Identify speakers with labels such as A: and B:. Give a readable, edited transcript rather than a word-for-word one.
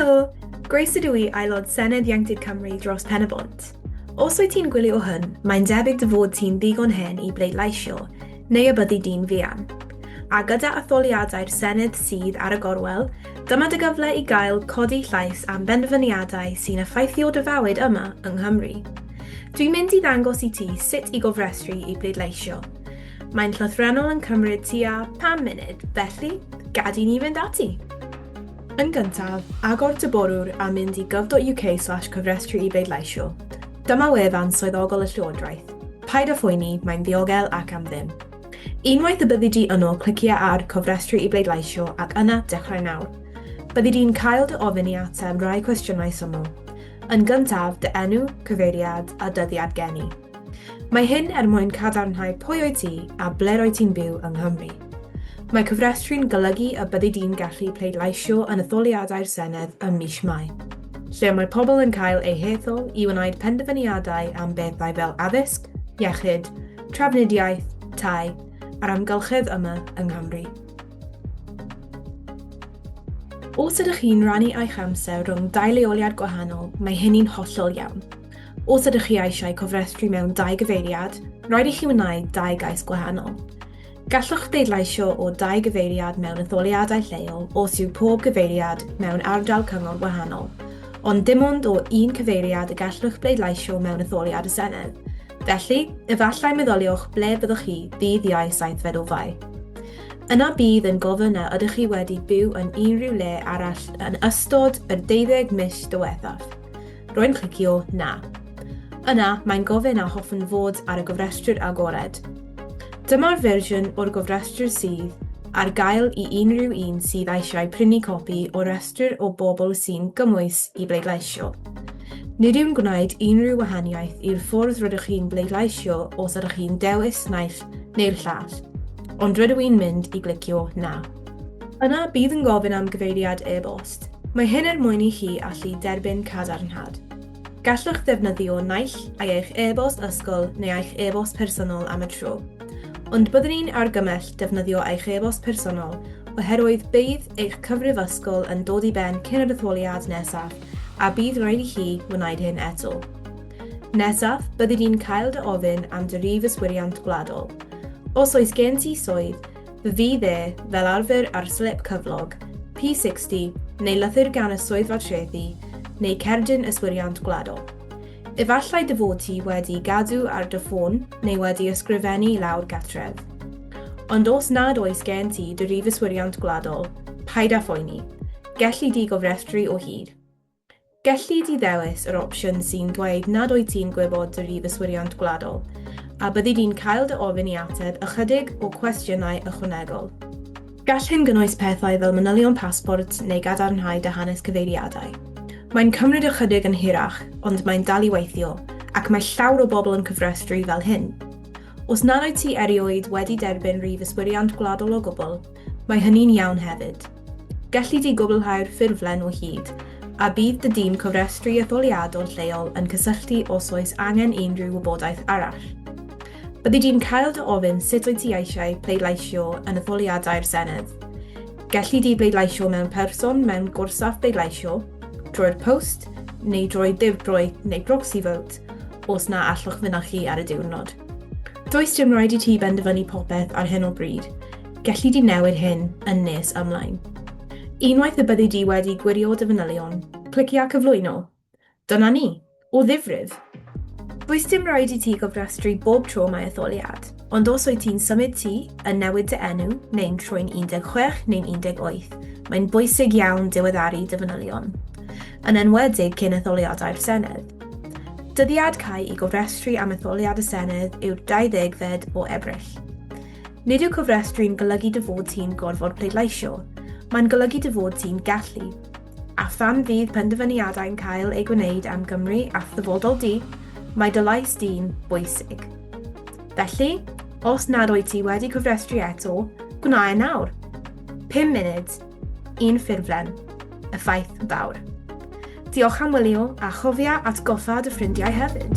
A: Helo! Groeso i aelod Senedd Ieuenctid Cymru dros pen y bont. Os wyt ti'n gwylio hwn, mae'n debyg dy fod ti'n ddigon hen i bleidleisio, neu y byddu di'n fuan. A gyda etholiadau'r Senedd sydd ar y gorwel, dyma dy gyfle i gael codi llais am benderfyniadau sy'n effeithio dy fywyd yma yng Nghymru. Dwi'n mynd i ddangos i ti sut i gofrestru i bleidleisio. Mae'n llythrennol yn cymryd tua 5 munud, felly gad i ni fynd ati. Yn gyntaf, agor dy borwr a mynd i gov.uk/cyfrestru i bleidleisio. Dyma wefan swyddogol y Llywodraeth. Paid â phoeni, mae'n ddiogel ac am ddim. Unwaith y byddi di yno, clicia ar Cofrestru i bleidleisio ac yna dechrau nawr. Byddi di'n cael dy ofyn i ateb rai cwestiynau syml. Yn gyntaf, dy enw, cyfeiriad a dyddiad geni. Mae hyn mwyn cadarnhau pwy o'i ti a ble roi ti'n byw yng Nghymru. Mae cofrestru'n golygu y byddi di'n gallu pleidleisio yn etholiadau'r Senedd ym mis Mai, lle mae pobl yn cael eu hethol i wneud penderfyniadau am bethau fel addysg, iechyd, trafnidiaeth, tai, a'r amgylchedd yma yng Nghymru. Os ydych chi'n rannu eich amser rhwng 2 leoliad gwahanol, mae hynny'n hollol iawn. Os ydych chi eisiau cofrestru mewn 2 gyfeiriad, rhaid i chi wneud 2 gais gwahanol. Gallwch bleidleisio o 2 gyfeiriad mewn etholiadau lleol os yw pob gyfeiriad mewn ardal cyngor wahanol, ond dim ond o 1 cyfeiriad y gallwch bleidleisio mewn etholiad y Senedd. Felly, efallai meddyliwch ble byddwch chi ddydd Iau 7 Fedrofau. Yna bydd yn gofyn y ydych chi wedi byw yn unrhyw le arall yn ystod y 12 mis diwethaf. Rwy'n clicio na. Yna, mae'n gofyn a hoffwn fod ar y gofrestrwr agored. Dyma'r fersiwn o'r gofrestrwr sydd ar gael i unrhyw un sydd eisiau prynu copi o restr o bobl sy'n gymwys i bleidleisio. Nid yw'n gwneud unrhyw wahaniaeth i'r ffordd rydych chi'n bleidleisio os ydych chi'n dewis naill neu'r llall, ond rydw i'n mynd i glicio na. Yna bydd yn gofyn am gyfeiriad e-bost. Mae hyn mwyn i chi allu derbyn cadarnhad. Gallwch ddefnyddio naill ai eich e-bost ysgol neu eich e-bost personol am y tro, ond byddwn ni'n argymell defnyddio eich e-bost personol oherwydd bydd eich cyfrif ysgol yn dod i ben cyn yr etholiad nesaf a bydd rhaid i chi wneud hyn eto. Nesaf, byddi di'n cael dy ofyn am dy rif yswiriant gwladol. Os oes gen ti swydd, fydd fel arfer ar slip cyflog, P60 neu lythyr gan y swyddfa trethi neu cerdyn yswiriant gwladol. Efallai dy fod ti wedi gadw ar dy ffôn neu wedi ysgrifennu lawr gatref. Ond os nad oes gen ti dy rif yswiriant gwladol, paid â phoeni, gelli di gofrestru o hyd. Gelli di ddewis yr opsiwn sy'n dweud nad wyt ti'n gwybod dy rif yswiriant gwladol, a byddi di'n cael dy ofyn i ateb ychydig o cwestiynau ychwanegol. Gall hyn gynnwys pethau fel manylion pasport neu gadarnhau dy hanes cyfeiriadau. Mae'n cymryd ychydig yn hirach, ond mae'n dal i weithio, ac mae llawer o bobl yn cyfrestru fel hyn. Os nad wyt ti erioed wedi derbyn rif yswiriant gwladol o gwbl, mae hynny'n iawn hefyd. Gelli di gwblhau'r ffurflen o hyd, a bydd dy dîm cofrestru etholiadol lleol yn cysylltu os oes angen unrhyw wybodaeth arall. Byddi di'n cael dy ofyn sut wyt ti eisiau pleidleisio yn etholiadau'r Senedd. Gelli di bleidleisio mewn person mewn gwrsaf bleidleisio, drwy'r post, neu drwy difrwy neu proxy vote, os na allwch fynychu ar y diwrnod. Does dim rhaid i ti benderfynu popeth ar hyn o bryd. Gelli di newid hyn yn nes ymlaen. Unwaith y byddi di wedi gwirio dy fanylion, clicia cyflwyno. Dyna ni, o ddifrif. Does dim rhaid i ti gofrestru bob tro mae etholiad, ond os wyt ti'n symud ti yn newid dy enw neu'n trwy'n 16 neu'n 18, mae'n bwysig iawn diweddaru dy fanylion, yn enwedig cyn etholiadau'r Senedd. Dyddiad cau i gofrestru am etholiad y Senedd yw'r 20 o Ebrill. Nid yw cofrestru'n golygu dy fod ti'n gorfod pleidleisio, mae'n golygu dy fod ti'n gallu. A phan fydd penderfyniadau'n cael ei gwneud am Gymru a thyfodol di, mae dy lais di'n bwysig. Felly, os nad wyt ti wedi cofrestru eto, gwna nawr. 5 munud, 1 ffurflen, y ffaith fawr. Diolch am wylio a chofia atgoffa dy ffrindiau hefyd.